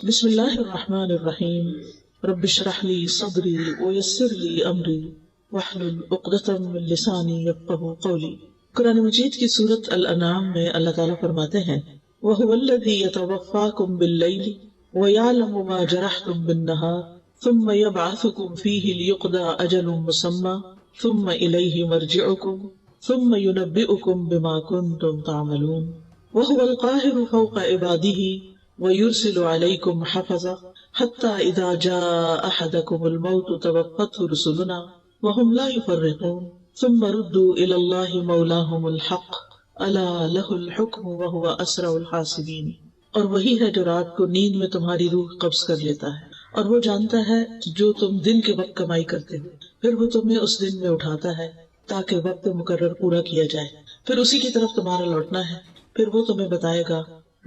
بسم اللہ الرحمن الرحیم رب اشرح لی صدری ویسر لی امری واحلل عقدۃ من لسانی یفقہوا قولی۔ قرآن مجید کی سورۃ الانعام میں اللہ تعالیٰ فرماتے ہیں وَهُوَ الَّذِي يَتَوَفَّاكُم بِاللَّيْلِ وَيَعْلَمُ مَا جَرَحْتُم بِالنَّهَارِ ثُمَّ يَبْعَثُكُم فِيهِ لِيُقْضَىٰ أَجَلٌ مُّسَمًّى ثُمَّ إِلَيْهِ مَرْجِعُكُمْ ثُمَّ يُنَبِّئُكُم بِمَا كُنتُمْ تَعْمَلُونَ وَهُوَ الْقَاهِرُ فَوْقَ عِبَادِهِ وَيُرْسِلُ عَلَيْكُمْ حَفَظَةً حَتَّىٰ إِذَا جَاءَ أَحَدَكُمُ الْمَوْتُ تَوَفَّتْهُ رُسُلُنَا وَهُمْ لَا يُفَرِّطُونَ ثُمَّ رُدُّوا إِلَى اللَّهِ مَوْلَاهُمُ الْحَقِّ أَلَا لَهُ الْحُكْمُ وَهُوَ أَسْرَعُ الْحَاسِبِينَ۔ اور وہی ہے جو رات کو نیند میں تمہاری روح قبض کر لیتا ہے، اور وہ جانتا ہے جو تم دن کے وقت کمائی کرتے ہو، پھر وہ تمہیں اس دن میں اٹھاتا ہے تاکہ وقت مقرر پورا کیا جائے، پھر اسی کی طرف تمہارا لوٹنا ہے، پھر وہ تمہیں بتائے گا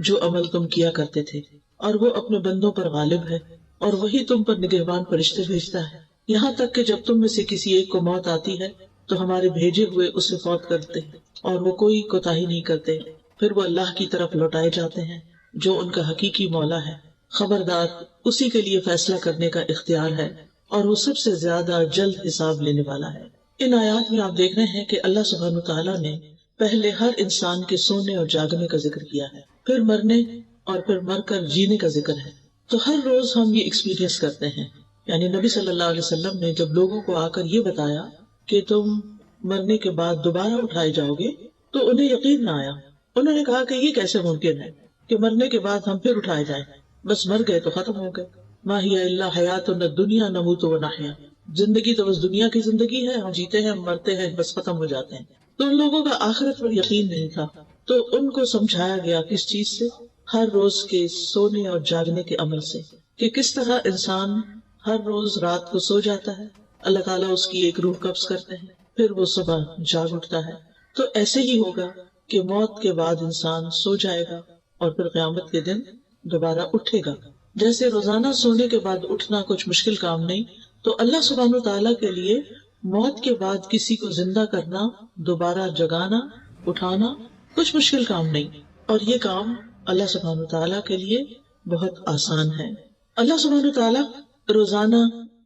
جو عمل تم کیا کرتے تھے، اور وہ اپنے بندوں پر غالب ہے، اور وہی تم پر نگہبان فرشتے بھیجتا ہے، یہاں تک کہ جب تم میں سے کسی ایک کو موت آتی ہے تو ہمارے بھیجے ہوئے اسے فوت کرتے ہیں، اور وہ کوئی کوتاہی نہیں کرتے، پھر وہ اللہ کی طرف لوٹائے جاتے ہیں جو ان کا حقیقی مولا ہے۔ خبردار، اسی کے لیے فیصلہ کرنے کا اختیار ہے، اور وہ سب سے زیادہ جلد حساب لینے والا ہے۔ ان آیات میں آپ دیکھ رہے ہیں کہ اللہ سبحانہ وتعالیٰ نے پہلے ہر انسان کے سونے اور جاگنے کا ذکر کیا ہے، پھر مرنے اور پھر مر کر جینے کا ذکر ہے۔ تو ہر روز ہم یہ ایکسپیرینس کرتے ہیں، یعنی نبی صلی اللہ علیہ وسلم نے جب لوگوں کو آ کر یہ بتایا کہ تم مرنے کے بعد دوبارہ اٹھائے جاؤ گے تو انہیں یقین نہ آیا۔ انہوں نے کہا کہ یہ کیسے ممکن ہے کہ مرنے کے بعد ہم پھر اٹھائے جائیں، بس مر گئے تو ختم ہو گئے۔ ما ہی الا حیاتنا الدنیا نموت و نحیا، زندگی تو بس دنیا کی زندگی ہے، ہم جیتے ہیں، ہم مرتے ہیں، بس ختم ہو جاتے ہیں۔ تو ان لوگوں کا آخرت پر یقین نہیں تھا، تو ان کو سمجھایا گیا کس چیز سے؟ ہر روز کے سونے اور جاگنے کے عمل سے، کہ کس طرح انسان ہر روز رات کو سو جاتا ہے، اللہ تعالیٰ اس کی ایک روح قبض کرتے ہیں، پھر وہ صبح جاگ اٹھتا ہے۔ تو ایسے ہی ہوگا کہ موت کے بعد انسان سو جائے گا اور پھر قیامت کے دن دوبارہ اٹھے گا۔ جیسے روزانہ سونے کے بعد اٹھنا کچھ مشکل کام نہیں، تو اللہ سبحانہ تعالیٰ کے لیے موت کے بعد کسی کو زندہ کرنا، دوبارہ جگانا، اٹھانا کچھ مشکل کام نہیں، اور یہ کام اللہ سبحانہ تعالیٰ کے لیے بہت آسان ہے۔ اللہ سبحانہ تعالیٰ روزانہ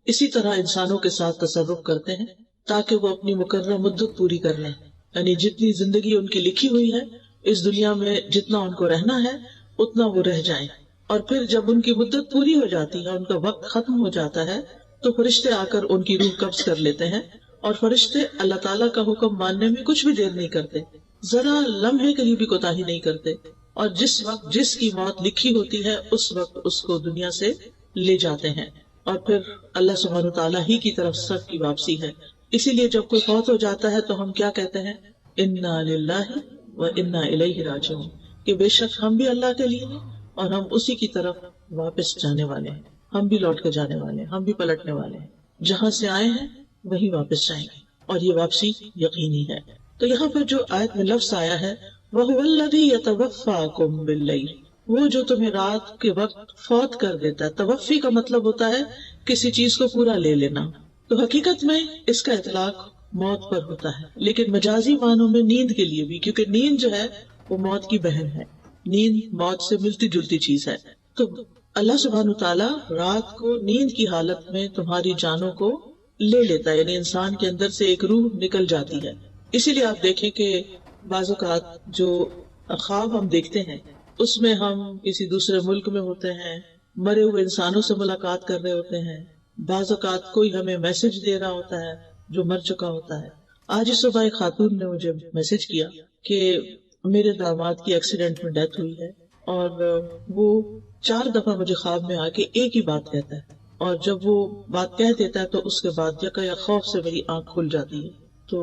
اسی طرح انسانوں کے ساتھ تصرف کرتے ہیں تاکہ وہ اپنی مقررہ مدت پوری کر لیں، یعنی جتنی زندگی ان کی لکھی ہوئی ہے اس دنیا میں، جتنا ان کو رہنا ہے اتنا وہ رہ جائیں، اور پھر جب ان کی مدت پوری ہو جاتی ہے، ان کا وقت ختم ہو جاتا ہے، تو فرشتے آ کر ان کی روح قبض کر لیتے ہیں، اور فرشتے اللہ تعالیٰ کا حکم ماننے میں کچھ بھی دیر نہیں کرتے، ذرا لمحے کے لیے بھی کوتاہی نہیں کرتے، اور جس وقت جس کی موت لکھی ہوتی ہے اس وقت اس کو دنیا سے لے جاتے ہیں، اور پھر اللہ سبحانہ تعالیٰ ہی کی طرف سب کی واپسی ہے۔ اسی لیے جب کوئی فوت ہو جاتا ہے تو ہم کیا کہتے ہیں؟ انا للہ و انا الیہ راجعون، کہ بے شک ہم بھی اللہ کے لیے ہیں اور ہم اسی کی طرف واپس جانے والے ہیں، ہم بھی لوٹ کے جانے والے ہیں، ہم بھی پلٹنے والے ہیں، جہاں سے آئے ہیں وہیں واپس جائیں گے، اور یہ واپسی یقینی ہے۔ تو یہاں پر جو آیت میں لفظ آیا ہے وَهُوَ الَّذِي يَتَوَفَّاكُم بِاللَّيْلِ، وہ جو تمہیں رات کے وقت فوت کر دیتا ہے۔ توفی کا مطلب ہوتا ہے کسی چیز کو پورا لے لینا، تو حقیقت میں اس کا اطلاق موت پر ہوتا ہے، لیکن مجازی معنوں میں نیند کے لیے بھی، کیونکہ نیند جو ہے وہ موت کی بہن ہے، نیند موت سے ملتی جلتی چیز ہے۔ تو اللہ سبحانہ تعالیٰ رات کو نیند کی حالت میں تمہاری جانوں کو لے لیتا ہے، یعنی انسان کے اندر سے ایک روح نکل جاتی ہے۔ اسی لیے آپ دیکھیں کہ بعض اوقات جو خواب ہم دیکھتے ہیں اس میں ہم کسی دوسرے ملک میں ہوتے ہیں، مرے ہوئے انسانوں سے ملاقات کر رہے ہوتے ہیں، بعض اوقات کوئی ہمیں میسج دے رہا ہوتا ہے جو مر چکا ہوتا ہے۔ آج اس صبح ایک خاتون نے مجھے میسج کیا کہ میرے داماد کی ایکسیڈنٹ میں ڈیتھ ہوئی ہے، اور وہ 4 دفعہ مجھے خواب میں آ کے ایک ہی بات کہتا ہے، اور جب وہ بات کہہ دیتا ہے تو اس کے بعد یکا خوف سے میری آنکھ کھل جاتی ہے۔ تو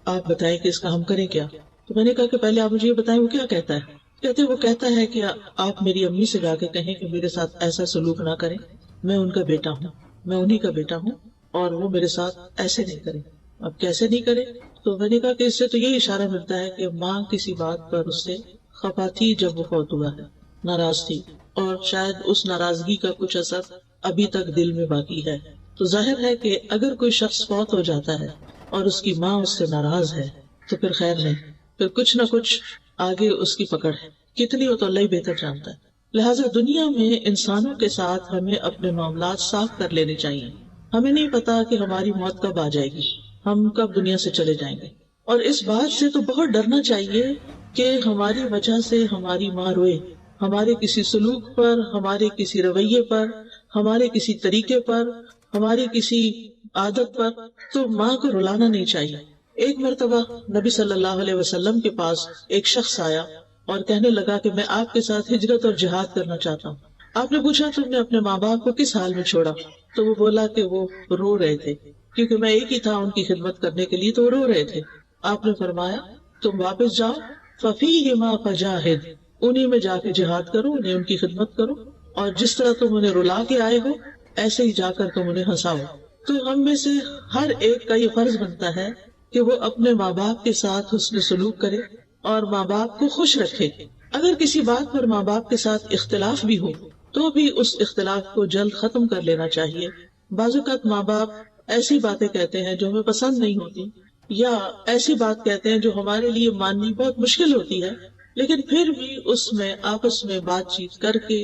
آپ بتائیں کہ اس کا ہم کریں کیا؟ تو میں نے کہا کہ پہلے آپ مجھے یہ بتائیں وہ کیا کہتا ہے۔ وہ کہتا ہے کہ آپ میری امی سے جا کے کہیں کہ میرے ساتھ ایسا سلوک نہ کریں، میں ان کا بیٹا ہوں، میں انہی کا بیٹا ہوں، اور وہ میرے ساتھ ایسے نہیں کریں۔ اب کیسے نہیں کرے؟ تو میں نے کہا کہ اس سے تو یہی اشارہ ملتا ہے کہ ماں کسی بات پر اس سے خفا تھی جب وہ فوت ہوا ہے، ناراض تھی، اور شاید اس ناراضگی کا کچھ اثر ابھی تک دل میں باقی ہے۔ تو ظاہر ہے کہ اگر کوئی شخص فوت ہو جاتا ہے اور اس کی ماں اس سے ناراض ہے تو پھر خیر نہیں، پھر کچھ نہ کچھ آگے اس کی پکڑ ہے، کتنی ہو تو اللہ ہی بہتر جانتا ہے، لہٰذا دنیا میں انسانوں کے ساتھ ہمیں اپنے معاملات صاف کر لینے چاہیے. ہمیں نہیں پتا کہ ہماری موت کب آ جائے گی، ہم کب دنیا سے چلے جائیں گے، اور اس بات سے تو بہت ڈرنا چاہیے کہ ہماری وجہ سے ہماری ماں روئے، ہمارے کسی سلوک پر، ہمارے کسی رویے پر، ہمارے کسی طریقے پر، ہماری کسی عادت پر، تو ماں کو رلانا نہیں چاہیے. ایک مرتبہ نبی صلی اللہ علیہ وسلم کے پاس ایک شخص آیا اور کہنے لگا کہ میں آپ کے ساتھ ہجرت اور جہاد کرنا چاہتا ہوں. آپ نے پوچھا تم نے اپنے ماں باپ کو کس حال میں چھوڑا؟ تو وہ بولا کہ وہ رو رہے تھے، کیونکہ میں ایک ہی تھا ان کی خدمت کرنے کے لیے، تو وہ رو رہے تھے. آپ نے فرمایا تم واپس جاؤ، ففیہما فجاہد، انہی میں جا کے جہاد کرو، انہیں ان کی خدمت کرو، اور جس طرح تم انہیں رلا کے آئے ہو ایسے ہی جا کر تم انہیں ہنساؤ. تو ہم میں سے ہر ایک کا یہ فرض بنتا ہے کہ وہ اپنے ماں باپ کے ساتھ حسن سلوک کرے اور ماں باپ کو خوش رکھے. اگر کسی بات پر ماں باپ کے ساتھ اختلاف بھی ہو تو بھی اس اختلاف کو جلد ختم کر لینا چاہیے. بعض اوقات ماں باپ ایسی باتیں کہتے ہیں جو ہمیں پسند نہیں ہوتی، یا ایسی بات کہتے ہیں جو ہمارے لیے ماننی بہت مشکل ہوتی ہے، لیکن پھر بھی اس میں آپس میں بات چیت کر کے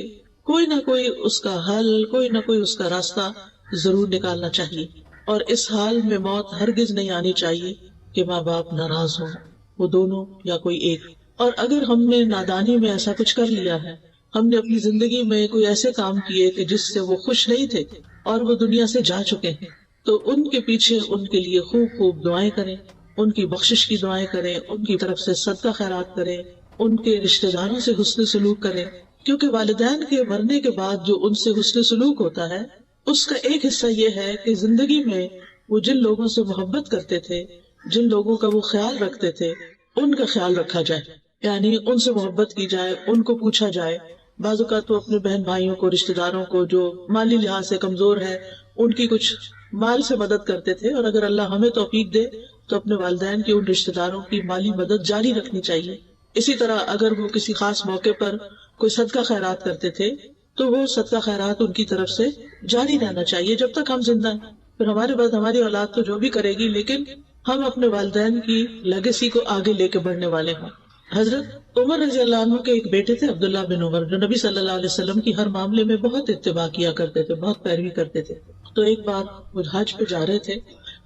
کوئی نہ کوئی اس کا حل، کوئی نہ کوئی اس کا راستہ ضرور نکالنا چاہیے. اور اس حال میں موت ہرگز نہیں آنی چاہیے کہ ماں باپ ناراض ہوں، وہ دونوں یا کوئی ایک. اور اگر ہم نے نادانی میں ایسا کچھ کر لیا ہے، ہم نے اپنی زندگی میں کوئی ایسے کام کیے کہ جس سے وہ خوش نہیں تھے اور وہ دنیا سے جا چکے ہیں، تو ان کے پیچھے ان کے لیے خوب خوب دعائیں کریں، ان کی بخشش کی دعائیں کریں، ان کی طرف سے صدقہ خیرات کریں، ان کے رشتہ داروں سے حسن سلوک کریں. کیونکہ والدین کے مرنے کے بعد جو ان سے حسن سلوک ہوتا ہے اس کا ایک حصہ یہ ہے کہ زندگی میں وہ جن لوگوں سے محبت کرتے تھے، جن لوگوں کا وہ خیال رکھتے تھے، ان کا خیال رکھا جائے، یعنی ان سے محبت کی جائے، ان کو پوچھا جائے. بعض اوقات تو اپنے بہن بھائیوں کو، رشتہ داروں کو جو مالی لحاظ سے کمزور ہے ان کی کچھ مال سے مدد کرتے تھے، اور اگر اللہ ہمیں توفیق دے تو اپنے والدین کی ان رشتہ داروں کی مالی مدد جاری رکھنی چاہیے. اسی طرح اگر وہ کسی خاص موقع پر کوئی صدقہ خیرات کرتے تھے تو وہ صدقہ خیرات ان کی طرف سے جاری رہنا چاہیے جب تک ہم زندہ ہیں. پھر ہمارے بعد ہماری اولاد تو جو بھی کرے گی، لیکن ہم اپنے والدین کی لیگیسی کو آگے لے کے بڑھنے والے ہوں. حضرت عمر رضی اللہ عنہ کے ایک بیٹے تھے عبداللہ بن عمر، جو نبی صلی اللہ علیہ وسلم کی ہر معاملے میں بہت اتباع کیا کرتے تھے، بہت پیروی کرتے تھے. تو ایک بار وہ حج پہ جا رہے تھے.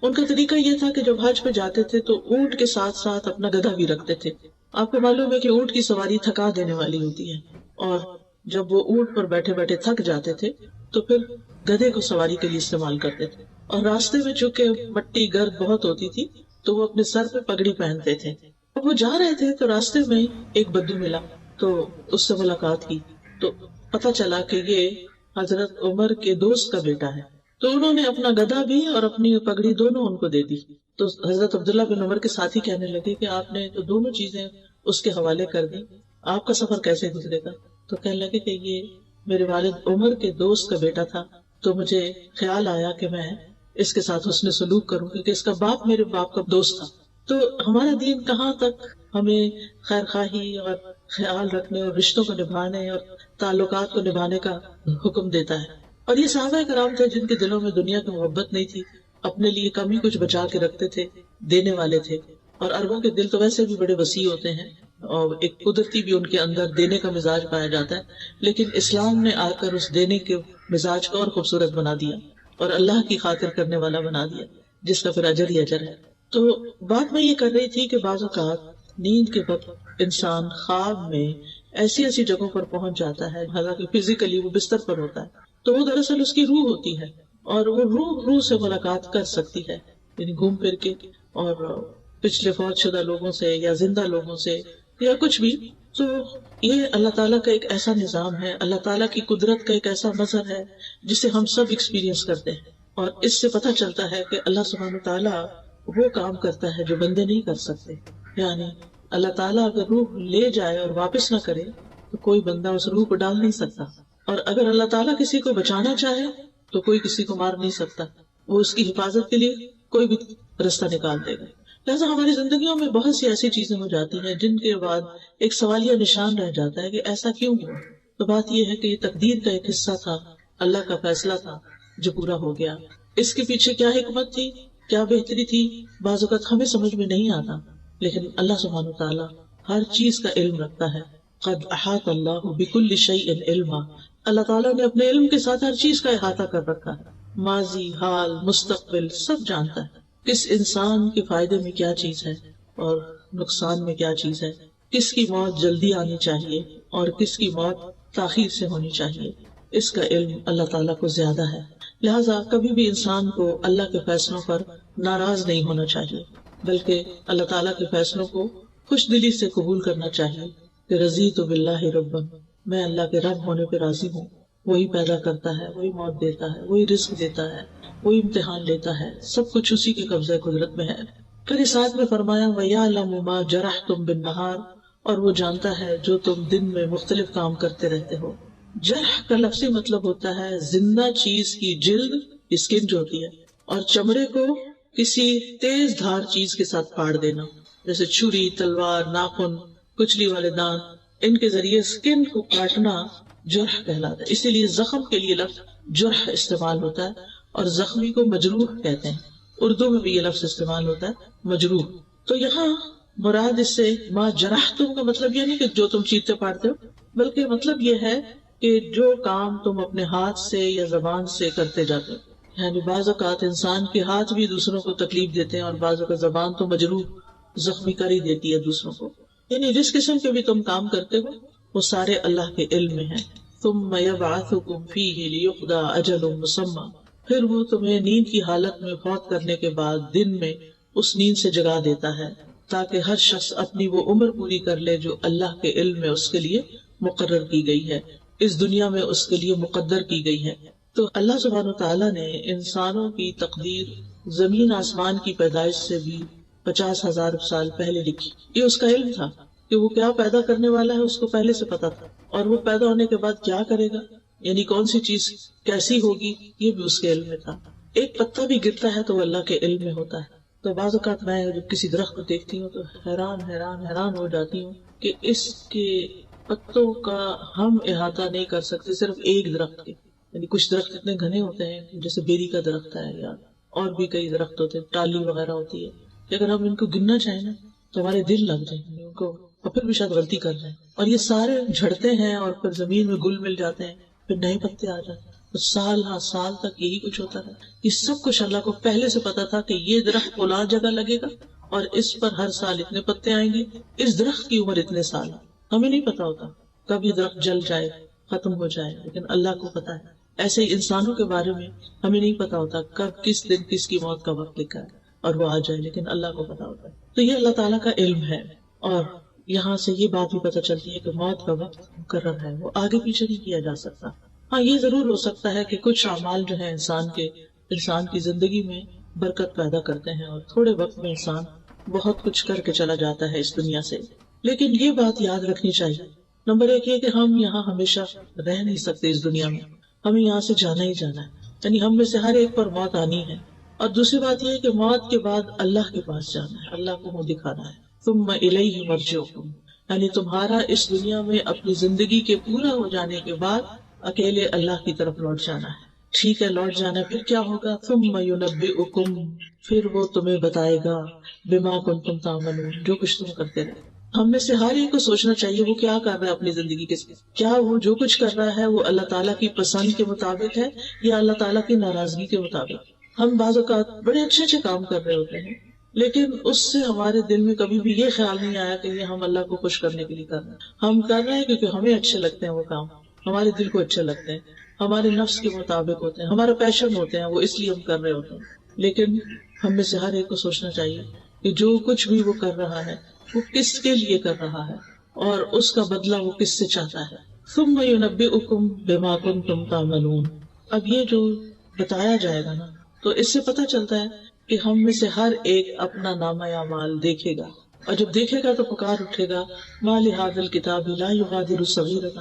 ان کا طریقہ یہ تھا کہ جب حج پہ جاتے تھے تو اونٹ کے ساتھ ساتھ اپنا گدھا بھی رکھتے تھے. آپ کو معلوم ہے کہ اونٹ کی سواری تھکا دینے والی ہوتی ہے، اور جب وہ اونٹ پر بیٹھے بیٹھے تھک جاتے تھے تو پھر گدھے کو سواری کے لیے استعمال کرتے تھے. اور راستے میں چونکہ مٹی گرد بہت ہوتی تھی تو وہ اپنے سر پہ پگڑی پہنتے تھے. اب وہ جا رہے تھے تو راستے میں ایک بدو ملا، تو اس سے ملاقات کی تو پتہ چلا کہ یہ حضرت عمر کے دوست کا بیٹا ہے. تو انہوں نے اپنا گدھا بھی اور اپنی پگڑی دونوں ان کو دے دی. تو حضرت عبداللہ بن عمر کے ساتھی کہنے لگے کہ آپ نے تو دونوں چیزیں اس کے حوالے کر دی، آپ کا سفر کیسے گزرے گا؟ تو کہنے لگے کہ یہ میرے والد عمر کے دوست کا بیٹا تھا، تو مجھے خیال آیا کہ میں اس کے ساتھ حسن سلوک کروں، کیونکہ اس کا باپ میرے باپ کا دوست تھا. تو ہمارا دین کہاں تک ہمیں خیر خواہی اور خیال رکھنے اور رشتوں کو نبھانے اور تعلقات کو نبھانے کا حکم دیتا ہے. اور یہ صحابہ کرام تھے جن کے دلوں میں دنیا کی محبت نہیں تھی، اپنے لیے کم ہی کچھ بچا کے رکھتے تھے، دینے والے تھے. اور عربوں کے دل تو ویسے بھی بڑے وسیع ہوتے ہیں اور ایک قدرتی بھی ان کے اندر دینے کا مزاج پایا جاتا ہے، لیکن اسلام نے آ کر اس دینے کے مزاج کو اور خوبصورت بنا دیا اور اللہ کی خاطر کرنے والا بنا دیا، جس کا پھر اجر ہی اجر ہے. تو بات میں یہ کر رہی تھی کہ بعض اوقات نیند کے وقت انسان خواب میں ایسی ایسی جگہوں پر پہنچ جاتا ہے، حالانکہ فزیکلی وہ بستر پر ہوتا ہے، تو وہ دراصل اس کی روح ہوتی ہے، اور وہ روح سے ملاقات کر سکتی ہے، یعنی گھوم پھر کے، اور پچھلے فوت شدہ لوگوں سے یا زندہ لوگوں سے یا کچھ بھی. تو یہ اللہ تعالیٰ کا ایک ایسا نظام ہے، اللہ تعالیٰ کی قدرت کا ایک ایسا مظہر ہے جسے ہم سب ایکسپیرینس کرتے ہیں. اور اس سے پتہ چلتا ہے کہ اللہ سبحانہ تعالیٰ وہ کام کرتا ہے جو بندے نہیں کر سکتے. یعنی اللہ تعالیٰ اگر روح لے جائے اور واپس نہ کرے تو کوئی بندہ اس روح کو ڈال نہیں سکتا، اور اگر اللہ تعالیٰ کسی کو بچانا چاہے تو کوئی کسی کو مار نہیں سکتا، وہ اس کی حفاظت کے لیے کوئی بھی رستہ نکال دے گا. لہٰذا ہماری زندگیوں میں بہت سی ایسی چیزیں ہو جاتی ہیں جن کے بعد ایک سوالیہ نشان رہ جاتا ہے کہ ایسا کیوں ہوا. تو بات یہ ہے کہ یہ تقدیر کا ایک حصہ تھا، اللہ کا فیصلہ تھا جو پورا ہو گیا. اس کے پیچھے کیا حکمت تھی، کیا بہتری تھی، بعض اوقات ہمیں سمجھ میں نہیں آتا، لیکن اللہ سبحانہ تعالیٰ ہر چیز کا علم رکھتا ہے قد احاط اللہ بکل شیء علما، اللہ تعالیٰ نے اپنے علم کے ساتھ ہر چیز کا احاطہ کر رکھا ہے، ماضی، حال، مستقبل سب جانتا ہے، کس انسان کے فائدے میں کیا چیز ہے اور نقصان میں کیا چیز ہے، کس کی موت جلدی آنی چاہیے اور کس کی موت تاخیر سے ہونی چاہیے، اس کا علم اللہ تعالیٰ کو زیادہ ہے۔ لہٰذا کبھی بھی انسان کو اللہ کے فیصلوں پر ناراض نہیں ہونا چاہیے، بلکہ اللہ تعالیٰ کے فیصلوں کو خوش دلی سے قبول کرنا چاہیے کہ رضیت باللہ ربا، میں اللہ کے رب ہونے پہ راضی ہوں، وہی پیدا کرتا ہے، وہی موت دیتا ہے، وہی رزق دیتا ہے، وہی امتحان لیتا ہے، سب کچھ اسی کے قبضہ قدرت میں ہے۔ پھر اس آیت میں فرمایا وَيَعْلَمُ مَا جَرَحْتُمْ بِالنَّهَارِ، اور وہ جانتا ہے جو تم دن میں مختلف کام کرتے رہتے ہو۔ جرح کا لفظی مطلب ہوتا ہے زندہ چیز کی جلد، اسکن جو ہوتی ہے، اور چمڑے کو کسی تیز دھار چیز کے ساتھ پاڑ دینا، جیسے چھری، تلوار، ناخن، کچلی والے دانت، ان کے ذریعے اسکن کو کاٹنا جرح کہلاتا ہے۔ اسی لیے زخم کے لیے لفظ جرح استعمال ہوتا ہے اور زخمی کو مجروح کہتے ہیں، اردو میں بھی یہ لفظ استعمال ہوتا ہے مجروح۔ تو یہاں مراد اس سے ما جرحتم کا مطلب یہ نہیں کہ جو تم چیرتے پاڑتے ہو، بلکہ مطلب یہ ہے کہ جو کام تم اپنے ہاتھ سے یا زبان سے کرتے جاتے ہو، یعنی بعض اوقات انسان کے ہاتھ بھی دوسروں کو تکلیف دیتے ہیں اور بعض اوقات زبان تو مجروح زخمی کر ہی دیتی ہے دوسروں کو، یعنی جس قسم کے بھی تم کام کرتے ہو وہ سارے اللہ کے علم میں ہیں۔ ثم یبعثکم فیہ لیقضی اجل مسمی، پھر وہ تمہیں نیند کی حالت میں فوت کرنے کے بعد دن میں اس نیند سے جگا دیتا ہے تاکہ ہر شخص اپنی وہ عمر پوری کر لے جو اللہ کے علم میں اس کے لیے مقرر کی گئی ہے، اس دنیا میں اس کے لیے مقدر کی گئی ہے۔ تو اللہ سبحانہ وتعالیٰ نے انسانوں کی تقدیر زمین آسمان کی پیدائش سے بھی 50,000 سال پہلے لکھی۔ یہ اس کا علم تھا کہ وہ کیا پیدا کرنے والا ہے، اس کو پہلے سے پتا تھا، اور وہ پیدا ہونے کے بعد کیا کرے گا، یعنی کون سی چیز کیسی ہوگی، یہ بھی اس کے علم میں تھا۔ ایک پتا بھی گرتا ہے تو وہ اللہ کے علم میں ہوتا ہے۔ تو بعض اوقات میں جب کسی درخت کو دیکھتی ہوں تو حیران ہو جاتی ہوں کہ اس کے پتوں کا ہم احاطہ نہیں کر سکتے صرف ایک درخت کے، یعنی کچھ درخت اتنے گھنے ہوتے ہیں جیسے بیری کا درخت ہے یا اور بھی کئی درخت ہوتے ہیں، ٹالی وغیرہ ہوتی ہے، کہ اگر ہم ان کو گننا چاہیں نا تو ہمارے دل لگ جائیں ان کو، اور پھر بھی شاید غلطی کر جائیں، اور یہ سارے جھڑتے ہیں اور پھر زمین میں گل مل جاتے ہیں، پھر نئے پتے آ جاتے ہیں، تو سال ہاں سال تک یہی کچھ ہوتا ہے۔ یہ سب کچھ اللہ کو پہلے سے پتا تھا کہ یہ درخت فلاں جگہ لگے گا اور اس پر ہر سال اتنے پتے آئیں گے، اس درخت کی عمر اتنے سال۔ ہمیں نہیں پتا ہوتا کب یہ درخت جل جائے، ختم ہو جائے، لیکن اللہ کو پتا ہے۔ ایسے ہی انسانوں کے بارے میں ہمیں نہیں پتا ہوتا کب کس دن کس کی موت کا وقت لکھا ہے اور وہ آ جائے، لیکن اللہ کو پتا ہوتا ہے۔ تو یہ اللہ تعالیٰ کا علم ہے، اور یہاں سے یہ بات بھی پتہ چلتی ہے کہ موت کا وقت مقرر ہے، وہ آگے پیچھے نہیں کیا جا سکتا۔ ہاں یہ ضرور ہو سکتا ہے کہ کچھ اعمال جو ہے انسان کی زندگی میں برکت پیدا کرتے ہیں اور تھوڑے وقت میں انسان بہت کچھ کر کے چلا جاتا ہے اس دنیا سے، لیکن یہ بات یاد رکھنی چاہیے، نمبر ایک یہ کہ ہم یہاں ہمیشہ رہ نہیں سکتے، اس دنیا میں ہمیں یہاں سے جانا ہی جانا ہے، یعنی ہم میں سے ہر ایک پر موت آنی ہے۔ اور دوسری بات یہ ہے کہ موت کے بعد اللہ کے پاس جانا ہے، اللہ کو منہ دکھانا ہے۔ ثم الیہ مرجعکم، یعنی تمہارا اس دنیا میں اپنی زندگی کے پورا ہو جانے کے بعد اکیلے اللہ کی طرف لوٹ جانا ہے۔ ٹھیک ہے، لوٹ جانا ہے، پھر کیا ہوگا؟ ثم ینبئکم، پھر وہ تمہیں بتائے گا، بما کنتم تعملون، جو کچھ تم کرتے رہے۔ ہم میں سے ہر ایک کو سوچنا چاہیے وہ کیا کر رہا ہے اپنی زندگی کے ساتھ، کیا وہ جو کچھ کر رہا ہے وہ اللہ تعالیٰ کی پسند کے مطابق ہے یا اللہ تعالیٰ کی ناراضگی کے مطابق۔ ہم بعض اوقات بڑے اچھے کام کر رہے ہوتے ہیں، لیکن اس سے ہمارے دل میں کبھی بھی یہ خیال نہیں آیا کہ یہ ہم اللہ کو خوش کرنے کے لیے کر رہے ہیں۔ ہم کر رہے ہیں کیونکہ ہمیں اچھے لگتے ہیں، وہ کام ہمارے دل کو اچھے لگتے ہیں، ہمارے نفس کے مطابق ہوتے ہیں، ہمارا پیشن ہوتے ہیں، وہ اس لیے ہم کر رہے ہوتے ہیں۔ لیکن ہم میں سے ہر ایک کو سوچنا چاہیے کہ جو کچھ بھی وہ کر رہا ہے وہ کس کے لیے کر رہا ہے اور اس کا بدلہ وہ کس سے چاہتا ہے۔ ثم ینبئکم بما کنتم تعملون، اب یہ جو بتایا جائے گا نا تو اس سے پتہ چلتا ہے کہ ہم میں سے ہر ایک اپنا نامہ اعمال دیکھے گا، اور جب دیکھے گا تو پکار اٹھے گا، ما لہذا الکتاب لا یغادر صغیرۃ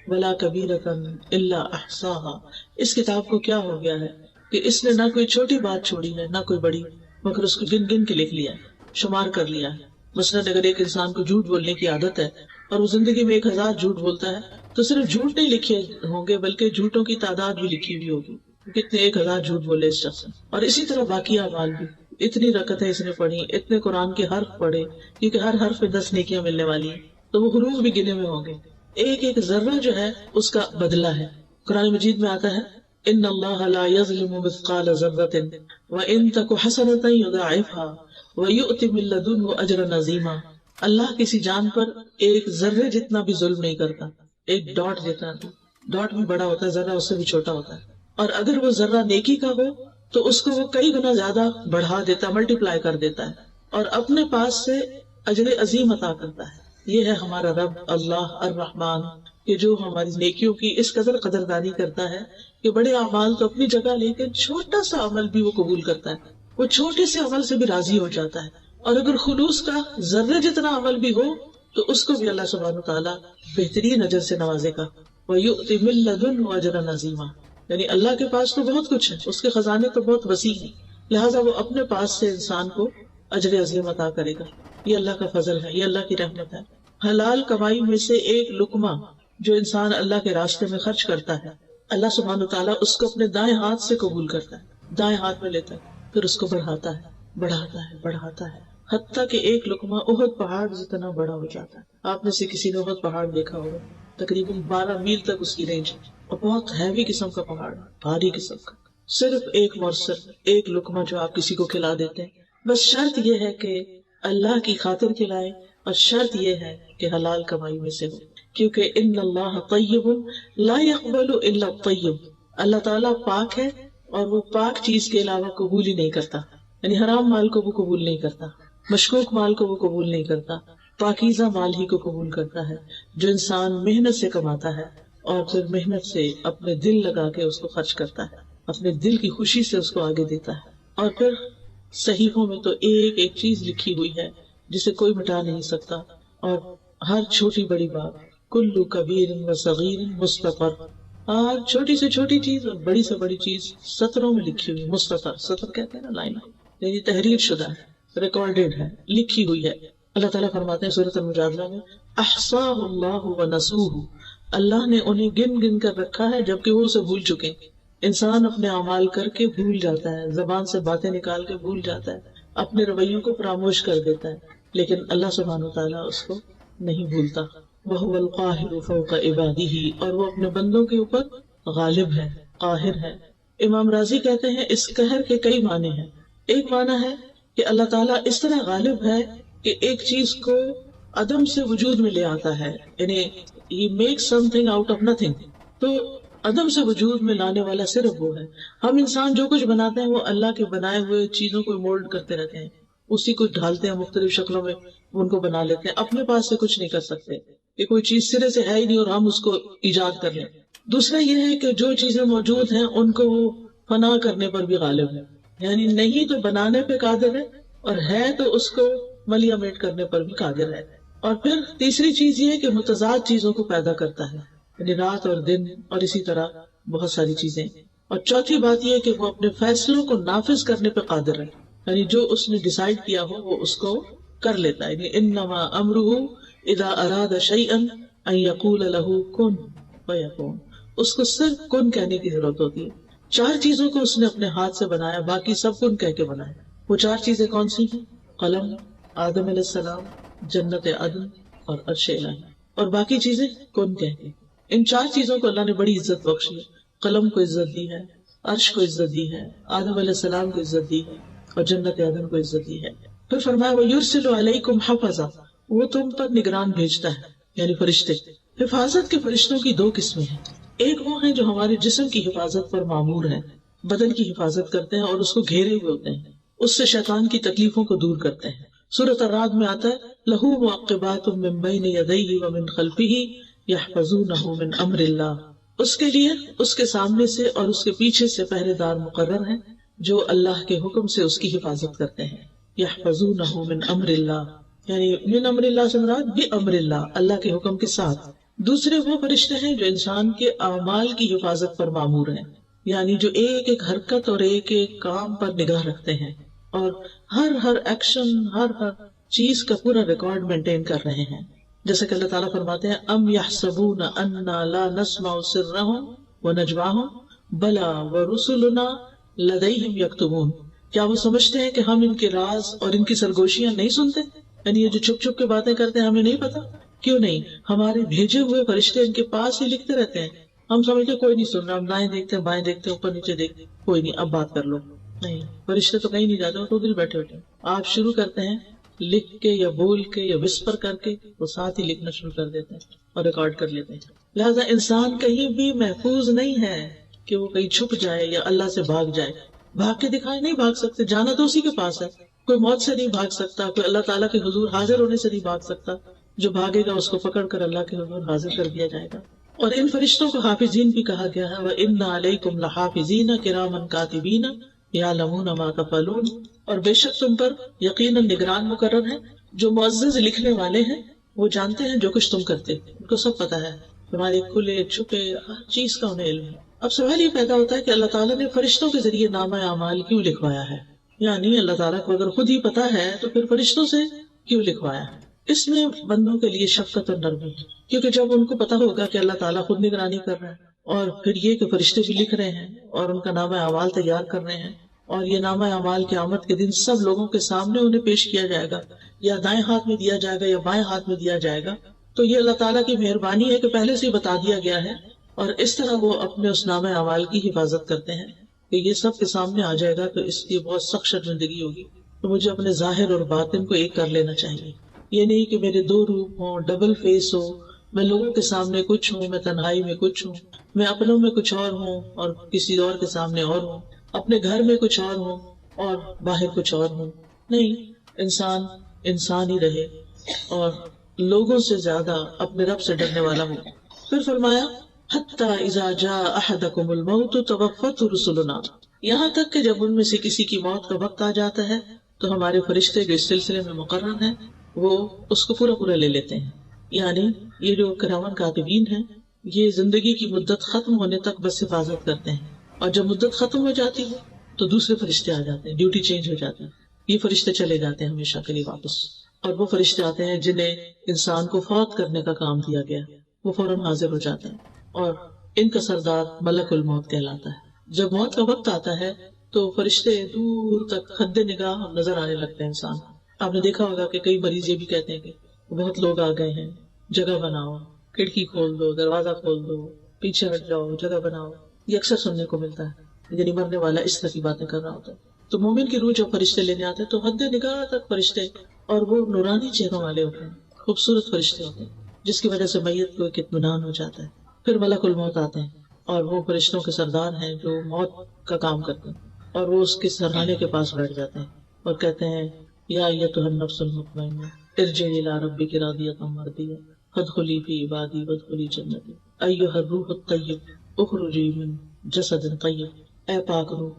ولا کبیرۃ الا احصاها، اس کتاب کو کیا ہو گیا ہے کہ اس نے نہ کوئی چھوٹی بات چھوڑی ہے نہ کوئی بڑی، مگر اس کو گن گن کے لکھ لیا ہے، شمار کر لیا ہے۔ مثلاً اگر ایک انسان کو جھوٹ بولنے کی عادت ہے اور وہ زندگی میں 1000 جھوٹ بولتا ہے تو صرف جھوٹ نہیں لکھے ہوں گے بلکہ جھوٹوں کی تعداد بھی لکھی ہوئی ہوگی، کتنے 1000 جھوٹ بولے اس شخص نے۔ اور اسی طرح باقی اعمال بھی، اتنی رکعتیں اس نے پڑھی، اتنے قرآن کے حرف پڑھے، کیونکہ ہر حرف پہ 10 نیکیاں ملنے والی ہیں، تو وہ حروف بھی گنے ہوئے ہوں گے. ایک ایک ذرہ جو ہے اس کا بدلہ ہے. قرآن مجید میں آتا ہے ان اللہ لا یظلم مثقال ذرۃ وان تک حسنۃ یضاعفها ویؤت من لدنہ اجرا عظیما. اللہ کسی جان پر ایک ذرے جتنا بھی ظلم نہیں کرتا. ایک ڈاٹ جتنا بھی، ڈاٹ بھی بڑا ہوتا ہے، ذرہ اس سے بھی چھوٹا ہوتا ہے، اور اگر وہ ذرہ نیکی کا ہو تو اس کو وہ کئی گنا زیادہ بڑھا دیتا ہے، ملٹیپلائی کر دیتا ہے، اور اپنے پاس سے اجر عظیم عطا کرتا ہے. یہ ہے ہمارا رب اللہ الرحمن، کہ جو ہماری نیکیوں کی اس قدر قدردانی کرتا ہے کہ بڑے اعمال تو اپنی جگہ، لیکن چھوٹا سا عمل بھی وہ قبول کرتا ہے. وہ چھوٹے سے عمل سے بھی راضی ہو جاتا ہے، اور اگر خلوص کا ذرے جتنا عمل بھی ہو تو اس کو بھی اللہ سبحانہ وتعالیٰ بہترین اجر سے نوازے گا. وَيُؤْتِ مِن لَّدُنْهُ أَجْرًا عَظِيمًا. یعنی اللہ کے پاس تو بہت کچھ ہے، اس کے خزانے تو بہت وسیع ہیں، لہٰذا وہ اپنے پاس سے انسان کو اجر عظیم عطا کرے گا. یہ اللہ کا فضل ہے، یہ اللہ کی رحمت ہے. حلال کمائی میں سے ایک لقمہ جو انسان اللہ کے راستے میں خرچ کرتا ہے، اللہ سبحانہ وتعالیٰ اس کو اپنے دائیں ہاتھ سے قبول کرتا ہے، دائیں ہاتھ میں لیتا ہے، پھر اس کو بڑھاتا ہے، بڑھاتا ہے، بڑھاتا ہے، حتیٰ کہ ایک لقمہ احد پہاڑ جتنا بڑا ہو جاتا ہے. آپ میں سے کسی نے احد پہاڑ دیکھا ہوگا، تقریباً 12 میل تک اس کی رینج، اور بہت ہیوی قسم کا پہاڑ، بھاری قسم کا. صرف ایک مورسل، ایک لقمہ جو آپ کسی کو کھلا دیتے ہیں. بس شرط یہ ہے کہ اللہ کی خاطر کھلائے، اور شرط یہ ہے کہ حلال کمائی میں سے ہو، کیونکہ ان اللہ طیب لا يقبل الا الطیب. اللہ تعالیٰ پاک ہے اور وہ پاک چیز کے علاوہ قبول ہی نہیں کرتا. یعنی حرام مال کو وہ قبول نہیں کرتا، مشکوک مال کو وہ قبول نہیں کرتا، پاکیزہ مال ہی کو قبول کرتا ہے جو انسان محنت سے کماتا ہے اور پھر محنت سے اپنے دل لگا کے اس کو خرچ کرتا ہے، اپنے دل کی خوشی سے اس کو آگے دیتا ہے. اور پھر صحیفوں میں تو ایک ایک چیز لکھی ہوئی ہے جسے کوئی مٹا نہیں سکتا، اور ہر چھوٹی بڑی بات، کل کبیر و صغیر مستطر، ہر چھوٹی سے چھوٹی چیز اور بڑی سے بڑی چیز سطروں میں لکھی ہوئی. مستطر، سطر کہتے ہیں نا لائن، یعنی تحریر شدہ ہے، ریکارڈیڈ ہے، لکھی ہوئی ہے. اللہ تعالیٰ فرماتے ہیں سورۃ المجادلہ میں احصاہ اللہ ونسوہ، اللہ نے انہیں گن گن کر رکھا ہے جبکہ وہ اسے بھول چکے. انسان اپنے اعمال کر کے بھول جاتا ہے، زبان سے باتیں نکال کے بھول جاتا ہے، اپنے رویوں کو فراموش کر دیتا ہے، لیکن اللہ سبحانہ وتعالیٰ اس کو نہیں بھولتا. وَهُوَ الْقَاهِرُ فَوْقَ عِبَادِهِ، اور وہ اپنے بندوں کے اوپر غالب ہے، قاہر ہے. امام راضی کہتے ہیں اس قہر کے کئی معنی ہیں. ایک معنی ہے کہ اللہ تعالیٰ اس طرح غالب ہے کہ ایک چیز کو عدم سے وجود میں لے آتا ہے، یعنی he makes something out of nothing. تو عدم سے وجود میں لانے والا صرف وہ ہے. ہم انسان جو کچھ بناتے ہیں وہ اللہ کے بنائے ہوئے چیزوں کو مولڈ کرتے رہتے ہیں، اسی کو ڈھالتے ہیں مختلف شکلوں میں، ان کو بنا لیتے ہیں، اپنے پاس سے کچھ نہیں کر سکتے کہ کوئی چیز سرے سے ہے ہی نہیں اور ہم اس کو ایجاد کر لیں. دوسرا یہ ہے کہ جو چیزیں موجود ہیں ان کو وہ فنا کرنے پر بھی غالب ہے، یعنی نہیں تو بنانے پہ قادر ہے، اور ہے تو اس کو ملیامیٹ کرنے پر بھی قادر ہے. اور پھر تیسری چیز یہ ہے کہ متضاد چیزوں کو پیدا کرتا ہے، یعنی رات اور دن اور اسی طرح بہت ساری چیزیں. اور چوتھی بات یہ ہے کہ وہ اپنے فیصلوں کو نافذ کرنے پہ قادر ہے، یعنی جو اس نے ڈیسائیڈ کیا ہو وہ اس کو کر لیتا ہے. یعنی انما امرہ اذا اراد شیئا ان یقول له کن فیکون، اس کو صرف کن کہنے کی ضرورت ہوتی ہے. 4 چیزوں کو اس نے اپنے ہاتھ سے بنایا، باقی سب کن کہہ کے بنایا. وہ 4 چیزیں کون سی ہیں؟ قلم، آدم علیہ السلام، جنت عدن اور عرش الہی، اور باقی چیزیں کن کہہ کے. ان 4 چیزوں کو اللہ نے بڑی عزت بخشی ہے. قلم کو عزت دی ہے، عرش کو عزت دی ہے، آدم علیہ السلام کو عزت دی ہے، اور جنت عدن کو عزت دی ہے. پھر فرمایا وَيُرْسِلُ عَلَيْكُمْ حَفَظًا، وہ تم پر نگران بھیجتا ہے، یعنی فرشتے. حفاظت کے فرشتوں کی 2 قسمیں ہیں. ایک وہ ہیں جو ہمارے جسم کی حفاظت پر مامور ہیں، بدن کی حفاظت کرتے ہیں اور اس کو گھیرے ہوئے ہوتے ہیں، اس سے شیطان کی تکلیفوں کو دور کرتے ہیں. سورۃ الرعد میں آتا ہے لَهُ مُعَقِّبَاتٌ مِّن بَيْنِ يَدَيْهِ وَمِن خَلْفِهِ يَحْفَظُونَهُ مِنْ أَمْرِ اللَّهِ، اس کے لیے اس کے سامنے سے اور اس کے پیچھے سے پہرے دار مقرر ہیں جو اللہ کے حکم سے اس کی حفاظت کرتے ہیں. يَحْفَظُونَهُ مِنْ أَمْرِ اللَّهِ، یعنی من امر اللہ سے مراد بِأَمْرِ اللَّهِ، اللہ کے حکم کے ساتھ. دوسرے وہ فرشتے ہیں جو انسان کے اعمال کی حفاظت پر مامور ہیں، یعنی جو ایک ایک حرکت اور ایک ایک کام پر نگاہ رکھتے ہیں اور ہر ایکشن، ہر چیز کا پورا ریکارڈ مینٹین کر رہے ہیں. جیسے کہ اللہ تعالیٰ فرماتے ہیں ام یحسبون انا لا نسمع سرهم ونجواهم بلا ورسلنا لدیہم یکتبون، کیا وہ سمجھتے ہیں کہ ہم ان کے راز اور ان کی سرگوشیاں نہیں سنتے؟ یعنی یہ جو چھپ چھپ کے باتیں کرتے ہیں ہمیں نہیں پتا، کیوں نہیں؟ ہمارے بھیجے ہوئے فرشتے ان کے پاس ہی لکھتے رہتے ہیں. ہم سمجھتے کوئی نہیں سن رہا، ہم دائیں دیکھتے ہیں بائیں دیکھتے ہیں اوپر نیچے دیکھتے کوئی نہیں، اب بات کر لو. نہیں، فرشتے تو کہیں نہیں جاتے، وہ تو ادھر بیٹھے ہوتے ہیں. آپ شروع کرتے ہیں لکھ کے یا بول کے یا وسپر کر کے، وہ ساتھ ہی لکھنا شروع کر دیتے ہیں اور ریکارڈ کر لیتے ہیں. لہذا انسان کہیں بھی محفوظ نہیں ہے کہ وہ کہیں چھپ جائے یا اللہ سے بھاگ جائے. بھاگ کے دکھائے نہیں بھاگ سکتے، جانا تو اسی کے پاس ہے. کوئی موت سے نہیں بھاگ سکتا، کوئی اللہ تعالیٰ کے حضور حاضر ہونے سے نہیں بھاگ سکتا. جو بھاگے گا اس کو پکڑ کر اللہ کے حضور حاضر کر دیا جائے گا. اور ان فرشتوں کو حافظین بھی کہا گیا ہے. وَإِنَّ عَلَيْكُمْ لَحَافِظِينَ كِرَامًا كَاتِبِينَ يَعْلَمُونَ مَا تَفْعَلُونَ. اور بے شک تم پر یقیناً نگران مقرر ہیں جو معزز لکھنے والے ہیں، وہ جانتے ہیں جو کچھ تم کرتے، ان کو سب پتا ہے، تمہارے کھلے چھپے ہر چیز کا انہیں علم ہے. اب سوال یہ پیدا ہوتا ہے کہ اللہ تعالیٰ نے فرشتوں کے ذریعے نامہ اعمال کیوں لکھوایا ہے؟ یعنی اللہ تعالیٰ کو اگر خود ہی پتا ہے تو پھر فرشتوں سے کیوں لکھوایا ہے؟ اس میں بندوں کے لیے شفقت اور نرمی ہے، کیونکہ جب ان کو پتا ہوگا کہ اللہ تعالیٰ خود نگرانی کر رہا ہے اور پھر یہ کہ فرشتے بھی لکھ رہے ہیں اور ان کا نامہ اعمال تیار کر رہے ہیں، اور یہ نامہ اعمال قیامت کے دن سب لوگوں کے سامنے انہیں پیش کیا جائے گا، یا دائیں ہاتھ میں دیا جائے گا یا بائیں ہاتھ میں دیا جائے گا، تو یہ اللہ تعالیٰ کی مہربانی ہے کہ پہلے سے ہی بتا دیا گیا ہے. اور اس طرح وہ اپنے اس نامہ اعمال کی حفاظت کرتے ہیں کہ یہ سب کے سامنے آ جائے گا تو اس کی بہت سخت شرمندگی ہوگی. تو مجھے اپنے ظاہر اور باطن کو ایک کر لینا چاہیے. یہ نہیں کہ میرے دو روپ ہوں، ڈبل فیس ہو، میں لوگوں کے سامنے کچھ ہوں، میں تنہائی میں کچھ ہوں، میں اپنوں میں کچھ اور ہوں اور کسی اور کے سامنے اور ہوں، اپنے گھر میں کچھ اور ہوں اور باہر کچھ اور ہوں. نہیں، انسان انسان ہی رہے اور لوگوں سے زیادہ اپنے رب سے ڈرنے والا ہو. پھر فرمایا حتی اذا جاء احدکم الموت توفته رسلنا، یہاں تک کہ جب ان میں سے کسی کی موت کا وقت آ جاتا ہے تو ہمارے فرشتے جو اس سلسلے میں مقرر ہیں وہ اس کو پورا پورا لے لیتے ہیں. یعنی یہ جو کرامن کاتبین ہیں یہ زندگی کی مدت ختم ہونے تک بس حفاظت کرتے ہیں، اور جب مدت ختم ہو جاتی ہے تو دوسرے فرشتے آ جاتے ہیں، ڈیوٹی چینج ہو جاتی ہے. یہ فرشتے چلے جاتے ہیں ہمیشہ کے لیے واپس، اور وہ فرشتے آتے ہیں جنہیں انسان کو فوت کرنے کا کام دیا گیا، وہ فوراً حاضر ہو جاتے ہیں. اور ان کا سردار ملک الموت کہلاتا ہے. جب موت کا وقت آتا ہے تو فرشتے دور تک حد نگاہ نظر آنے لگتے ہیں انسان. آپ نے دیکھا ہوگا کہ کئی مریض یہ بھی کہتے ہیں کہ بہت لوگ آ گئے ہیں، جگہ بناؤ، کھڑکی کھول دو، دروازہ کھول دو، پیچھے ہٹ جاؤ، جگہ بناؤ. یہ اکثر سننے کو ملتا ہے، یعنی مرنے والا اس طرح کی باتیں کر رہا ہوتا ہے. تو مومن کی روح جب فرشتے لینے آتے ہیں تو حد نگاہ تک فرشتے، اور وہ نورانی چہروں والے ہوتے ہیں، خوبصورت فرشتے ہوتے ہیں، جس کی وجہ سے میت کو ایک اطمینان ہو جاتا ہے. پھر ملک الموت آتے ہیں اور وہ فرشتوں کے سردار ہیں جو موت کا کام کرتے ہیں، اور وہ اس کے سرحانے کے پاس بیٹھ جاتے ہیں اور کہتے ہیں یا ایتھا النفس المطمئنہ ارجعی الی ربک راضیۃ مرضیہ فادخلی فی عبادی وادخلی جنتی ایھا الروح الطیب اخرجی من جسد طیب. اے پاک روح،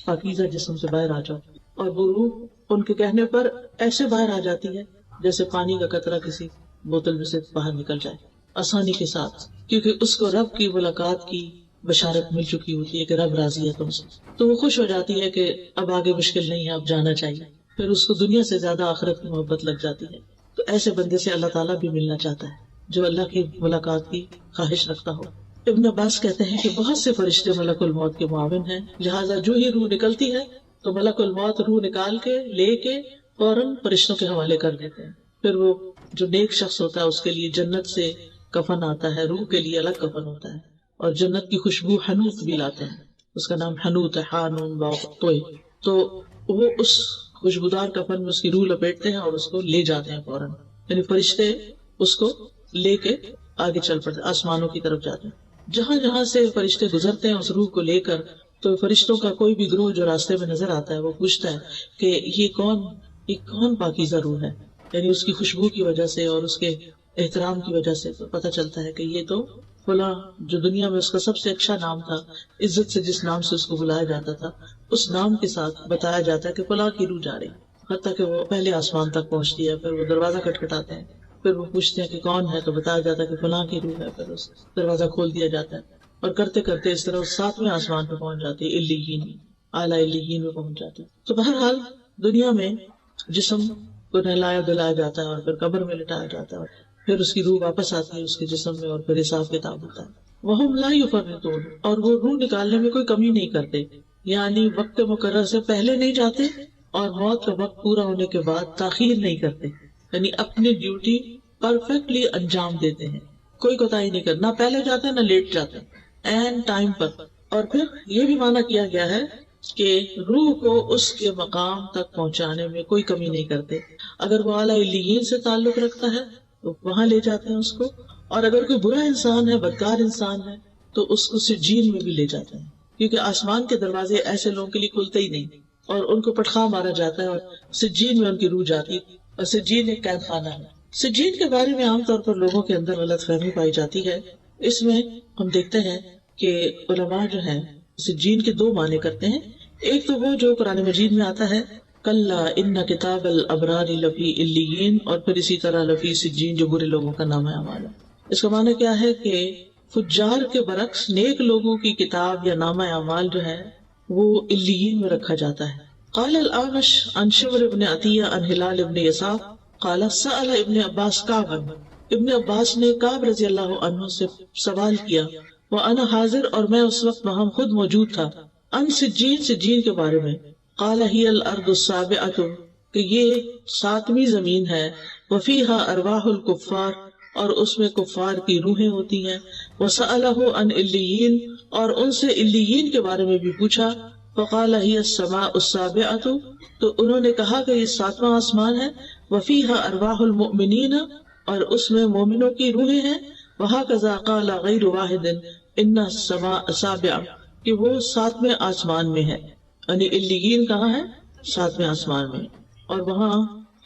پاکیزہ جسم سے باہر آ جاؤ. اور وہ روح ان کے کہنے پر ایسے باہر آ جاتی ہے جیسے پانی کا قطرہ کسی بوتل میں سے باہر نکل جائے آسانی کے ساتھ، کیونکہ اس کو رب کی ملاقات کی بشارت مل چکی ہوتی ہے کہ رب راضی ہے تم سے. تو وہ خوش ہو جاتی ہے کہ اب آگے مشکل نہیں ہے، اب جانا چاہیے. پھر اس کو دنیا سے زیادہ آخرت کی محبت لگ جاتی ہے. تو ایسے بندے سے اللہ تعالیٰ بھی ملنا چاہتا ہے جو اللہ کی ملاقات کی خواہش رکھتا ہو. ابن عباس کہتے ہیں کہ بہت سے فرشتے ملک الموت کے معاون ہیں، لہٰذا جو ہی روح نکلتی ہے تو ملک الموت روح نکال کے لے کے فوراً فرشتوں کے حوالے کر دیتے ہیں. پھر وہ جو نیک شخص ہوتا ہے اس کے لیے جنت سے کفن آتا ہے، روح کے لیے الگ کفن ہوتا ہے، اور جنت کی خوشبو حنوط بھی لاتے ہیں، اس کا نام حنوط ہے، حانون باطوئے. تو وہ اس خوشبودار کفن میں اس کی روح لپیٹتے ہیں اور اس کو لے جاتے ہیں فوراً. یعنی فرشتے اس کو لے کے آگے چل پڑتے، آسمانوں کی طرف جاتے ہیں. جہاں جہاں سے فرشتے گزرتے ہیں اس روح کو لے کر، تو فرشتوں کا کوئی بھی گروہ جو راستے میں نظر آتا ہے وہ پوچھتا ہے کہ یہ کون پاکیزہ روح ہے. یعنی اس کی خوشبو کی وجہ سے اور اس کے احترام کی وجہ سے پتہ چلتا ہے کہ یہ تو فلاں، جو دنیا میں اس کا سب سے اچھا نام تھا، عزت سے جس نام سے اس کو بلایا جاتا تھا، اس نام کے ساتھ بتایا جاتا ہے کہ فلاں کی روح جا رہی. حتیٰ کہ وہ پہلے آسمان تک پہنچتی ہے، پھر وہ دروازہ کھٹکھٹاتے ہیں، پھر وہ پوچھتے ہیں کہ کون ہے، تو بتایا جاتا ہے کہ فلاں کی روح ہے. پھر اس دروازہ کھول دیا جاتا ہے اور کرتے کرتے اس طرح 7ویں آسمان پہ پہنچ جاتی ہے، علیین، اعلیٰ علیین میں پہنچ جاتی ہے. تو بہرحال دنیا میں جسم کو نہلایا دلایا جاتا ہے اور پھر قبر میں لٹایا جاتا ہے، پھر اس کی روح واپس آتی ہے اس کے جسم میں اور پھر حساب کتاب ہوتا ہے. وَهُمْ لَا يُفَرِّطُونَ، اور وہ روح نکالنے میں کوئی کمی نہیں کرتے، یعنی وقت مقرر سے پہلے نہیں جاتے اور موت کا وقت پورا ہونے کے بعد تاخیر نہیں کرتے. یعنی اپنی ڈیوٹی پرفیکٹلی انجام دیتے ہیں، کوئی کوتاہی نہیں کرنا، نہ پہلے جاتے ہیں نہ لیٹ جاتے ہیں، این ٹائم پر۔ اور پھر یہ بھی مانا کیا گیا ہے کہ روح کو اس کے مقام تک پہنچانے میں کوئی کمی نہیں کرتے۔ اگر وہ اعلیٰ علیین سے تعلق رکھتا ہے تو وہاں لے جاتے ہیں اس کو، اور اگر کوئی برا انسان ہے، بدکار انسان ہے، تو اس کو سجین میں بھی لے جاتے ہیں، کیونکہ آسمان کے دروازے ایسے لوگوں کے لیے کھلتے ہی نہیں، اور ان کو پٹخا مارا جاتا ہے اور سجین میں ان کی روح جاتی ہے، اور سجین ایک قید خانہ ہے۔ سجین کے بارے میں عام طور پر لوگوں کے اندر غلط فہمی پائی جاتی ہے۔ اس میں ہم دیکھتے ہیں کہ علماء جو ہیں سجین کے دو معنی کرتے ہیں۔ ایک تو وہ جو قرآن مجید میں آتا ہے کلا ان کتاب الابرار لفی علیین، اور پھر اسی طرح لفی سجین جو برے لوگوں کا نام ہے ہمارا۔ اس کا معنی کیا ہے کہ فجار کے برعکس نیک لوگوں کی کتاب یا نامہ اعمال جو ہے وہ علیین میں رکھا جاتا ہے۔ قال الاعمش عن شمر بن عطیہ عن ہلال بن یساف قال سأل ابن عباس کعبا، ابن عباس نے کعب رضی اللہ عنہ سے سوال کیا، وانا حاضر، اور میں اس وقت وہاں خود موجود تھا، ان سجین، سجین کے بارے میں۔ قال ہی الارض السابعۃ، کہ یہ 7ویں زمین ہے، وفیہا ارواح الکفار، اور اس میں کفار کی روحیں ہوتی ہیں، وسألہ عن علیین، اور ان سے علیین کے بارے میں بھی پوچھا، فقال ہی السماء السابعۃ، تو انہوں نے کہا کہ یہ 7واں آسمان ہے، وفیہا ارواح المؤمنین، اور اس میں مومنوں کی روحیں ہیں، وہکذا قال غیر واحد ان السماء السابعۃ، کہ وہ 7ویں آسمان میں ہے، یعنی علیین کہاں ہے؟ 7ویں آسمان میں، اور وہاں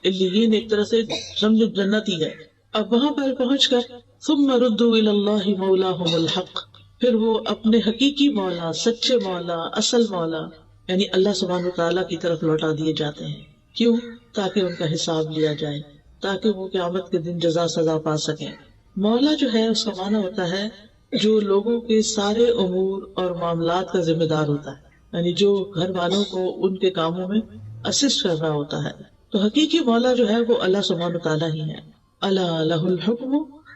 علیین ایک طرح سے سمجھو جنت ہی ہے۔ اب وہاں پر پہنچ کر ثم ردوا الی اللہ مولاہم الحق، پھر وہ اپنے حقیقی مولا، سچے مولا، اصل مولا یعنی اللہ سبحانہ وتعالیٰ کی طرف لوٹا دیے جاتے ہیں۔ کیوں؟ تاکہ ان کا حساب لیا جائے، تاکہ وہ قیامت کے دن جزا سزا پا سکیں۔ مولا جو ہے اس کا معنی ہوتا ہے جو لوگوں کے سارے امور اور معاملات کا ذمہ دار ہوتا ہے، یعنی جو گھر والوں کو ان کے کاموں میں اسسٹ کر رہا ہوتا ہے۔ تو حقیقی مولا جو ہے وہ اللہ سبحانہ وتعالیٰ ہی ہے۔ الا لہ الحکم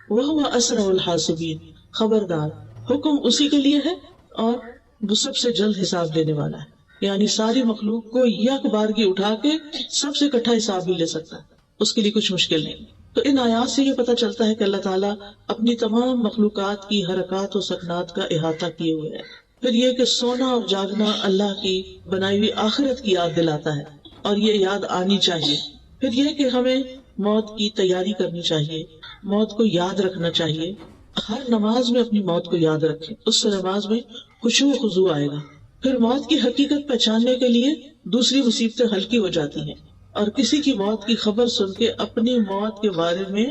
وہو اسرع الحاسبین، خبردار حکم اسی کے لیے ہے اور وہ سب سے جلد حساب لینے والا ہے، یعنی ساری مخلوق کو یک بارگی اٹھا کے سب سے اکٹھا حساب بھی لے سکتا ہے، اس کے لیے کچھ مشکل نہیں۔ تو ان آیات سے یہ پتہ چلتا ہے کہ اللہ تعالیٰ اپنی تمام مخلوقات کی حرکات و سکنات کا احاطہ کیے ہوئے ہے۔ پھر یہ کہ سونا اور جاگنا اللہ کی بنائی ہوئی آخرت کی یاد دلاتا ہے، اور یہ یاد آنی چاہیے۔ پھر یہ کہ ہمیں موت کی تیاری کرنی چاہیے، موت کو یاد رکھنا چاہیے، ہر نماز میں اپنی موت کو یاد رکھیں، اس سے نماز میں خشوع و خضوع آئے گا۔ پھر موت کی حقیقت پہچاننے کے لیے دوسری مصیبتیں ہلکی ہو جاتی ہیں، اور کسی کی موت کی خبر سن کے اپنی موت کے بارے میں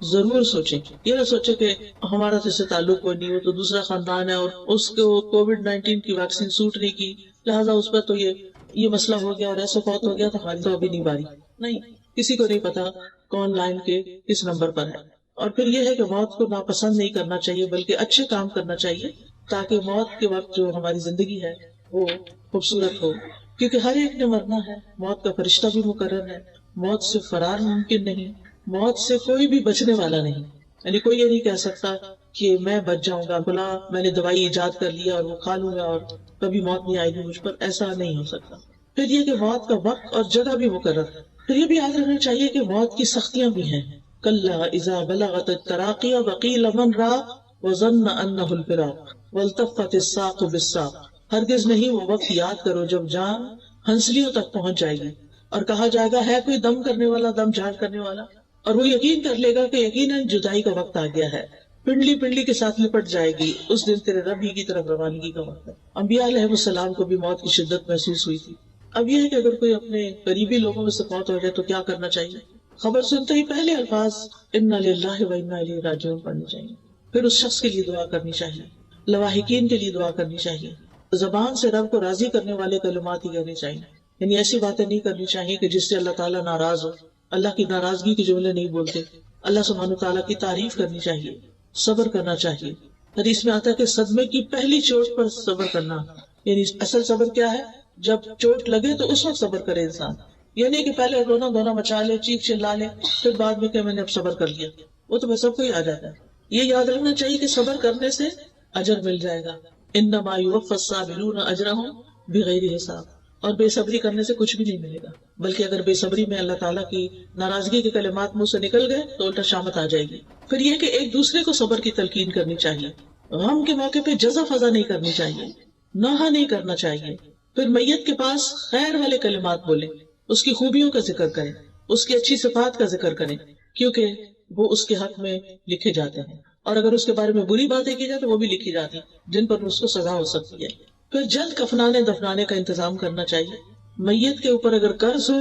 ضرور سوچیں۔ یہ نہ سوچیں کہ ہمارا تو اس سے تعلق کوئی نہیں، وہ تو دوسرا خاندان ہے اور اس کو کووڈ-19 کی ویکسین سوٹ نہیں کی، لہٰذا اس پر تو یہ مسئلہ ہو گیا اور ایسا فوت ہو گیا، تو ہماری تو ابھی نہیں باری۔ نہیں، کسی کو نہیں پتا کون لائن کے کس نمبر پر ہے۔ اور پھر یہ ہے کہ موت کو ناپسند نہیں کرنا چاہیے، بلکہ اچھے کام کرنا چاہیے، تاکہ موت کے وقت جو ہماری زندگی ہے وہ خوبصورت ہو، کیونکہ ہر ایک نے مرنا ہے، موت کا فرشتہ بھی مقرر ہے، موت سے فرار ممکن نہیں، موت سے کوئی بھی بچنے والا نہیں، یعنی کوئی یہ نہیں کہہ سکتا کہ میں بچ جاؤں گا، بلا میں نے دوائی ایجاد کر لیا اور وہ کھا لوں گا اور کبھی موت نہیں آئے گی مجھ پر، ایسا نہیں ہو سکتا۔ پھر یہ کہ موت کا وقت اور جگہ بھی مقرر ہے۔ پھر یہ بھی یاد رکھنا چاہیے کہ موت کی سختیاں بھی ہیں، کلا اذا بلغت التراقی وقیل من راق وظن انہ الفراق والتفت الساق بالساق، ہرگز نہیں وہ وقت یاد کرو جب جان ہنسلیوں تک پہنچ جائے گی اور کہا جائے گا ہے کوئی دم کرنے والا، دم جھاڑ کرنے والا، اور وہ یقین کر لے گا کہ یقیناً جدائی کا وقت آ گیا ہے، پنڈلی پنڈلی کے ساتھ لپٹ جائے گی، اس دن تیرے رب ہی کی طرف روانگی کا وقت ہے۔ انبیاء علیہ السلام کو بھی موت کی شدت محسوس ہوئی تھی۔ اب یہ ہے کہ اگر کوئی اپنے قریبی لوگوں میں سے فوت ہو جائے تو کیا کرنا چاہیے؟ خبر سنتے ہی پہلے الفاظ انا للہ و انا الیہ راجعون پڑھنے چاہیے، پھر اس شخص کے لیے دعا کرنی چاہیے، لواحقین کے لیے دعا کرنی چاہیے، زبان سے رب کو راضی کرنے والے کلمات ہی کہنے چاہیے، یعنی ایسی باتیں نہیں کرنی چاہیے کہ جس سے اللہ تعالیٰ ناراض ہو، اللہ کی ناراضگی کے جملے نہیں بولتے، اللہ سبحانہ تعالیٰ کی تعریف کرنی چاہیے، صبر کرنا چاہیے۔ حدیث میں آتا ہے کہ صدمے کی پہلی چوٹ پر صبر کرنا، یعنی اصل صبر کیا ہے؟ جب چوٹ لگے تو اس وقت صبر کرے انسان، یعنی کہ پہلے رونا دھونا مچا لے، چیخ چلا لے، پھر بعد میں کہ میں نے اب صبر کر لیا، وہ تو سب کو ہی آ جاتا ہے۔ یہ یاد رکھنا چاہیے کہ صبر کرنے سے اجر مل جائے گا، انما یوفی الصابرون اجرہم بغیر حساب، اور بے صبری کرنے سے کچھ بھی نہیں ملے گا، بلکہ اگر بے صبری میں اللہ تعالیٰ کی ناراضگی کے کلمات منہ سے نکل گئے تو الٹا شامت آ جائے گی۔ پھر یہ کہ ایک دوسرے کو صبر کی تلقین کرنی چاہیے، غم کے موقع پہ جزا فضا نہیں کرنی چاہیے، نوحہ نہیں کرنا چاہیے۔ پھر میت کے پاس خیر والے کلمات بولیں، اس کی خوبیوں کا ذکر کریں، اس کی اچھی صفات کا ذکر کریں، کیونکہ وہ اس کے حق میں لکھے جاتے ہیں، اور اگر اس کے بارے میں بری باتیں کی جائے تو وہ بھی لکھی جاتی ہیں جن پر اس کو سزا ہو سکتی ہے۔ پھر جلد کفنانے دفنانے کا انتظام کرنا چاہیے۔ میت کے اوپر اگر قرض ہو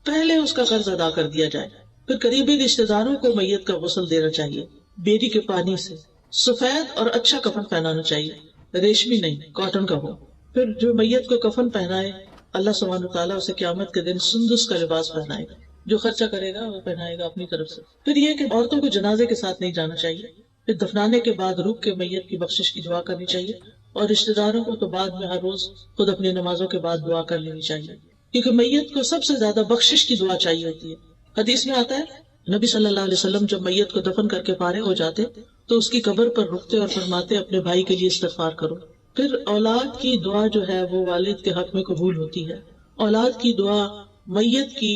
پہلے اس کا قرض ادا کر دیا جائے۔ پھر قریبی رشتہ داروں کو میت کا غسل دینا چاہیے، بیری کے پانی سے۔ سفید اور اچھا کفن پہنانا چاہیے، ریشمی نہیں، کاٹن کا ہو۔ پھر جو میت کو کفن پہنائے اللہ سبحانہ وتعالیٰ اسے قیامت کے دن سندس کا لباس پہنائے گا، جو خرچہ کرے گا وہ پہنائے گا اپنی طرف سے۔ پھر یہ کہ عورتوں کو جنازے کے ساتھ نہیں جانا چاہیے۔ پھر دفنانے کے بعد روح کے میت کی بخشش کی دعا کرنی چاہیے، اور رشتہ داروں کو تو بعد میں ہر روز خود اپنی نمازوں کے بعد دعا کر لینی چاہیے، کیونکہ میت کو سب سے زیادہ بخشش کی دعا چاہیے ہوتی ہے۔ حدیث میں آتا ہے نبی صلی اللہ علیہ وسلم جب میت کو دفن کر کے فارغ ہو جاتے تو اس کی قبر پر رکتے اور فرماتے اپنے بھائی کے لیے استغفار کرو۔ پھر اولاد کی دعا جو ہے وہ والد کے حق میں قبول ہوتی ہے۔ اولاد کی دعا میت کی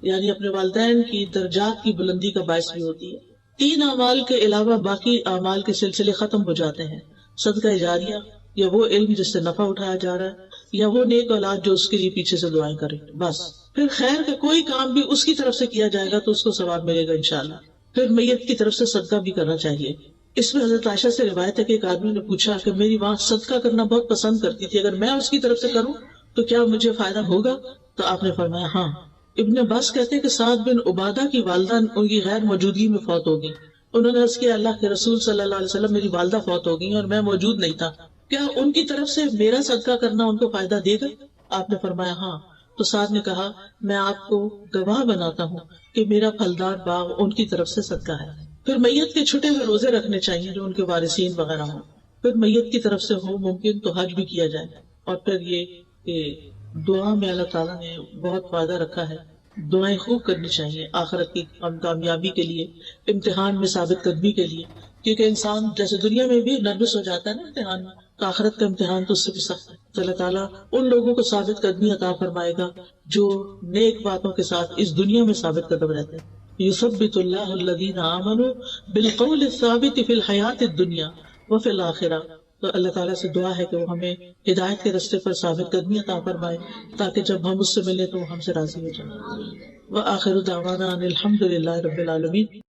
یعنی اپنے والدین کی درجات کی بلندی کا باعث بھی ہوتی ہے۔ 3 اعمال کے علاوہ باقی اعمال کے سلسلے ختم ہو جاتے ہیں، صدقہ جاریہ یا وہ علم جس سے نفع اٹھایا جا رہا ہے، یا وہ نیک اولاد جو اس کے لیے پیچھے سے دعائیں کرے، بس۔ پھر خیر کا کوئی کام بھی اس کی طرف سے کیا جائے گا تو اس کو ثواب ملے گا انشاءاللہ۔ پھر میت کی طرف سے صدقہ بھی کرنا چاہیے۔ اس میں حضرت عائشہ سے روایت ہے کہ ایک آدمی نے پوچھا کہ میری ماں صدقہ کرنا بہت پسند کرتی تھی، اگر میں اس کی طرف سے کروں تو کیا مجھے فائدہ ہوگا؟ تو آپ نے فرمایا ہاں۔ ابن عباس کہتے ہیں کہ سعد بن عبادہ کی والدہ ان کی غیر موجودگی میں فوت ہو گئی۔ انہوں نے عرض کیا اللہ کے رسول صلی اللہ علیہ وسلم میری والدہ فوت ہو گئی اور میں موجود نہیں تھا، کیا ان کی طرف سے میرا صدقہ کرنا ان کو فائدہ دے گا؟ آپ نے فرمایا ہاں۔ تو سعد نے کہا میں آپ کو گواہ بناتا ہوں کہ میرا پھلدار باغ ان کی طرف سے صدقہ ہے۔ پھر میت کے چھٹے ہوئے روزے رکھنے چاہیے جو ان کے وارثین وغیرہ ہوں۔ پھر میت کی طرف سے ہو ممکن تو حج بھی کیا جائے۔ اور پھر یہ کہ دعا میں اللہ تعالیٰ نے بہت فائدہ رکھا ہے، دعائیں خوب کرنی چاہیے آخرت کی کامیابی کے لیے، امتحان میں ثابت قدمی کے لیے، کیونکہ انسان جیسے دنیا میں بھی نروس ہو جاتا ہے نا امتحان میں، تو آخرت کا امتحان تو اس سے بھی سخت ہے۔ تو اللہ تعالیٰ ان لوگوں کو ثابت قدمی عطا فرمائے گا جو نیک باتوں کے ساتھ اس دنیا میں ثابت قدم رہتے ہیں۔ یثبت اللہ الذین آمنوا بالقول الثابت فی الحیات الدنیا وفی الآخرہ۔ تو اللہ تعالیٰ سے دعا ہے کہ وہ ہمیں ہدایت کے راستے پر ثابت قدمی عطا فرمائے تاکہ جب ہم اس سے ملیں تو وہ ہم سے راضی ہو جائیں۔ وآخر دعوانا ان الحمد للہ رب العالمین۔